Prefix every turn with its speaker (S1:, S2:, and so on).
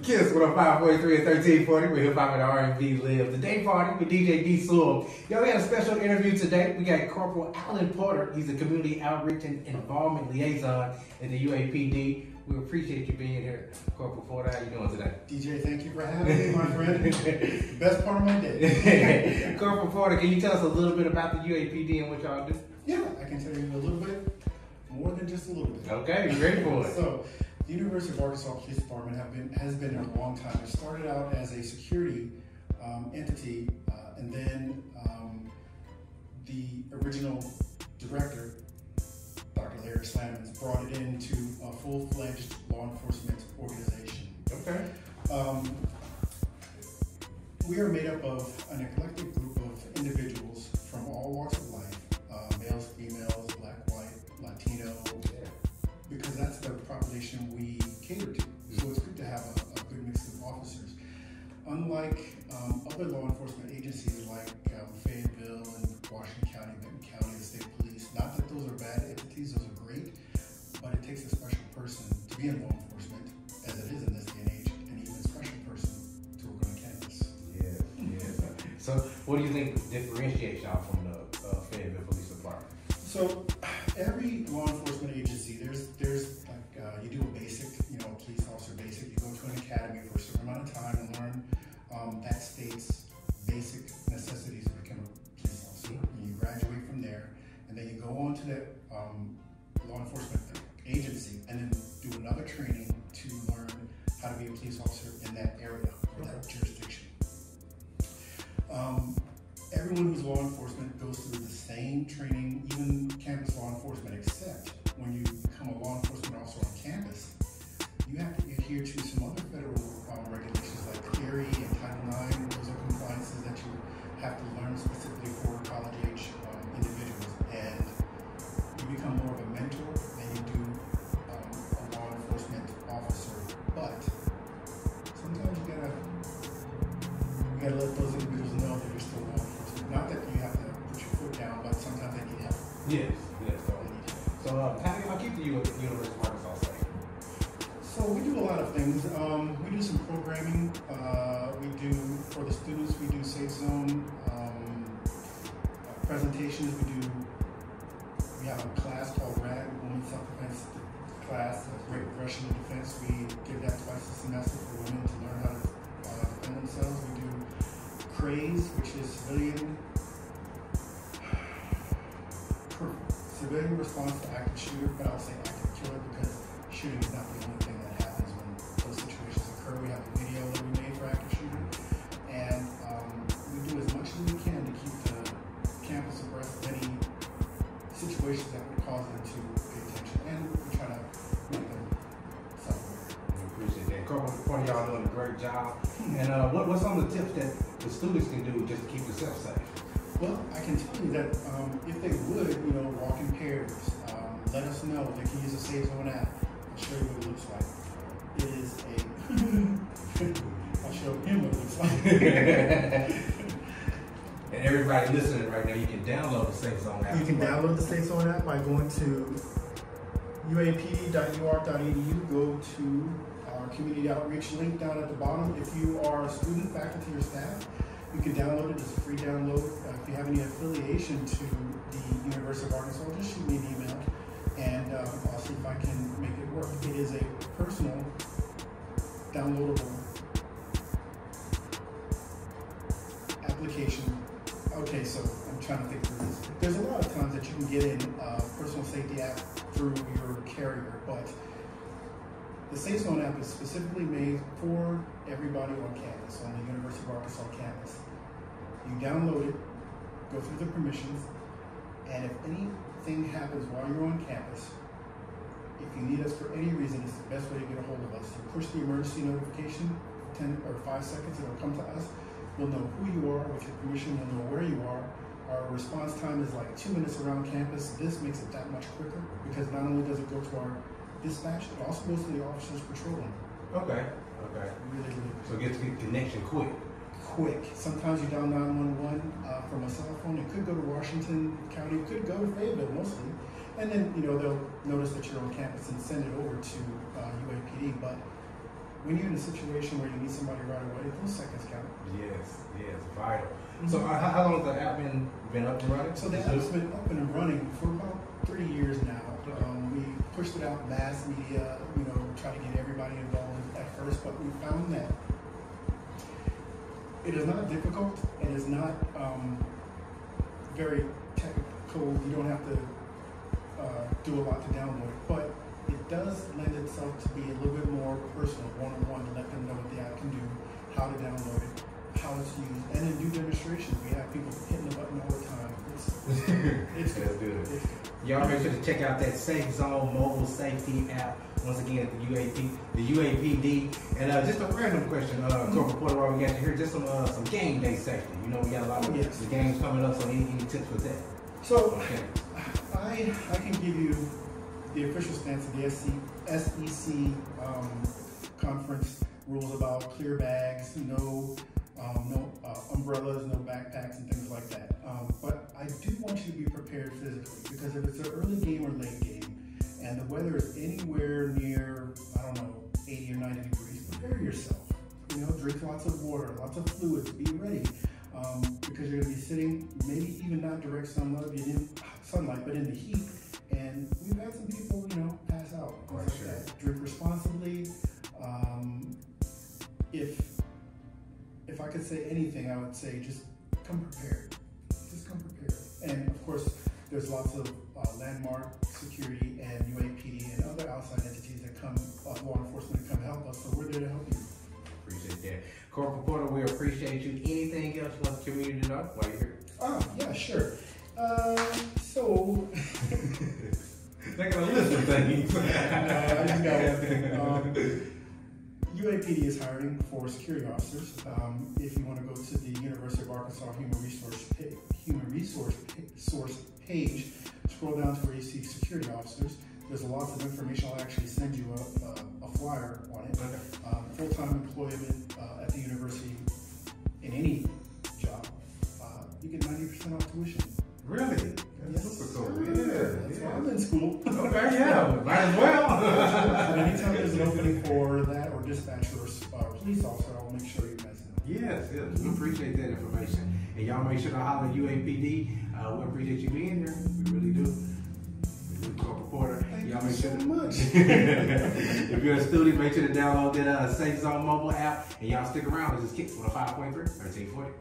S1: Kiss 105.3 and 1340 where hip hop and R&B live. The day party with DJ D Sewell. Yo, we had a special interview today. We got Corporal Allen Porter. He's a community outreach and involvement liaison in the UAPD. We appreciate you being here, Corporal Porter. How you doing today?
S2: DJ, thank you for having me, my friend. The best part of my day.
S1: Corporal Porter, can you tell us a little bit about the UAPD and what y'all do?
S2: Yeah, I can tell you a little bit, more than just a little bit.
S1: Okay, you ready for it?
S2: So, the University of Arkansas Police Department has been there a long time. It started out as a security entity, and then the original director, Dr. Larry Slamans, brought it into a full-fledged law enforcement organization.
S1: Okay.
S2: We are made up of an eclectic group of individuals from all walks of life, males, females, black, white, Latino, because that's the population we cater to. So it's good to have a good mix of officers. Unlike other law enforcement agencies like Fayetteville and Washington County, Benton County, the state police, not that those are bad entities, those are great, but it takes a special person to be in law enforcement, as it is in this day and age, and even a special person to work on campus.
S1: Yeah. So what do you think differentiates y'all from the Fayetteville Police Department?
S2: So every law enforcement agency, there's like you do a basic, police officer basic. You go to an academy for a certain amount of time and learn that state's basic necessities to become a police officer. And you graduate from there, and then you go on to the law enforcement agency, and then do another training to learn how to be a police officer in that area or that jurisdiction. Everyone who's law enforcement goes through the same training, even campus law enforcement, except when you become a law enforcement officer on campus, you have to adhere to some other federal regulations like Clery and Title IX. Those are compliances that you have to learn specifically for college-age individuals. And you become more of a mentor than you do a law enforcement officer. But sometimes you gotta let those individuals know that you're still law enforcement. Not that you have to put your foot down, but sometimes they need help.
S1: Yes. So how keep the University of Arkansas safe?
S2: So we do a lot of things. We do some programming. We do, for the students, we do SafeZone presentations. We have a class called RAD, Women's Self-Defense class, Great Russian Defense. We give that twice a semester for women to learn how to defend themselves. We do CRAZE, which is civilian response to active shooter, but I'll say active killer because shooting is not the only thing that happens when those situations occur. We have a video that we made for active shooter, and we do as much as we can to keep the campus abreast of any situations that would cause them to pay attention, and we try to make them self-aware.
S1: We appreciate that. Corporal, y'all doing a great job. And what's some of the tips that the students can do just to keep themselves safe?
S2: Well, I can tell you that if they would, walk in pairs, let us know. They can use the SafeZone app. I'll show you what it looks like. It is I'll show him what it looks like.
S1: And everybody listening right now, you can download the SafeZone app.
S2: You can download the SafeZone app by going to uapd.uark.edu. Go to our community outreach link down at the bottom. If you are a student, faculty, or staff, you can download it. It's a free download. If you have any affiliation to the University of Arkansas, just shoot me an email, and I'll see if I can make it work. It is a personal, downloadable application. Okay, so I'm trying to think through this. There's a lot of times that you can get in a personal safety app through your carrier, but the SafeZone app is specifically made for everybody on campus, on the University of Arkansas campus. You download it, go through the permissions, and if anything happens while you're on campus, if you need us for any reason, it's the best way to get a hold of us. You push the emergency notification, 10 or 5 seconds, it'll come to us. We'll know who you are with your permission, we'll know where you are. Our response time is like 2 minutes around campus. This makes it that much quicker because not only does it go to our dispatch, it also goes to the officers patrolling.
S1: Okay.
S2: Really.
S1: So get to get connection quick.
S2: Sometimes you dial 911 from a cell phone. It could go to Washington County. It could go to Fayetteville mostly. And then, they'll notice that you're on campus and send it over to UAPD. But when you're in a situation where you need somebody right away, those seconds count.
S1: Yes, vital. So how long has the app been up and running?
S2: So the app's been up and running for about 3 years now. We pushed it out mass media, try to get everybody involved at first, but we found that it is not difficult. It is not very technical. You don't have to do a lot to download it, but it does lend itself to be a little bit more personal, one-on-one, to let them know what the app can do, how to download it, how it's used, and then do demonstrations. We have people hitting the button all the time. It's good.
S1: Y'all make sure to check out that SafeZone Mobile Safety app. Once again, the UAPD. And just a random question, Corporal Porter, while we got you here, just some game day safety. We got a lot of the games coming up, so any tips with that?
S2: So, I can give you the official stance of the SEC conference rules about clear bags, no umbrellas, no backpacks, and things like that. But I do want you to be prepared physically, because if it's an early game or late game, and the weather is anywhere near, 80 or 90 degrees, prepare yourself. Drink lots of water, lots of fluids, be ready. Because you're going to be sitting, maybe even not direct sunlight, but in the heat. And we've had some people, pass out. Drink responsibly. If I could say anything, I would say just come prepared. Just come prepared. And of course, there's lots of landmark security and UAPD and other outside entities that come, law enforcement, that come help us. So we're there to help you.
S1: Appreciate that. Corporal Porter, we appreciate you. Anything else you want the community to know while you're here?
S2: Yeah, sure. So...
S1: They're going to list of things.
S2: No, I just got one thing. UAPD is hiring for security officers. If you want to go to the University of Arkansas Human Resource page, scroll down to where you see security officers. There's lots of information. I'll actually send you a flyer on it. Full-time employment at the university in any job. You get 90% off tuition.
S1: Really? That's super cool. Yeah.
S2: I'm in school.
S1: Okay, yeah, might as well.
S2: Anytime there's an opening for that, or dispatcher or police officer, I'll make sure you guys know.
S1: Yes, we appreciate that information. And y'all make sure to holler at UAPD. We appreciate you being here. We really do. Corporal Porter.
S2: Y'all make sure
S1: so much. If you're a student, make sure to download that SafeZone Mobile app. And y'all stick around. Let's just kick 105.3, 1340.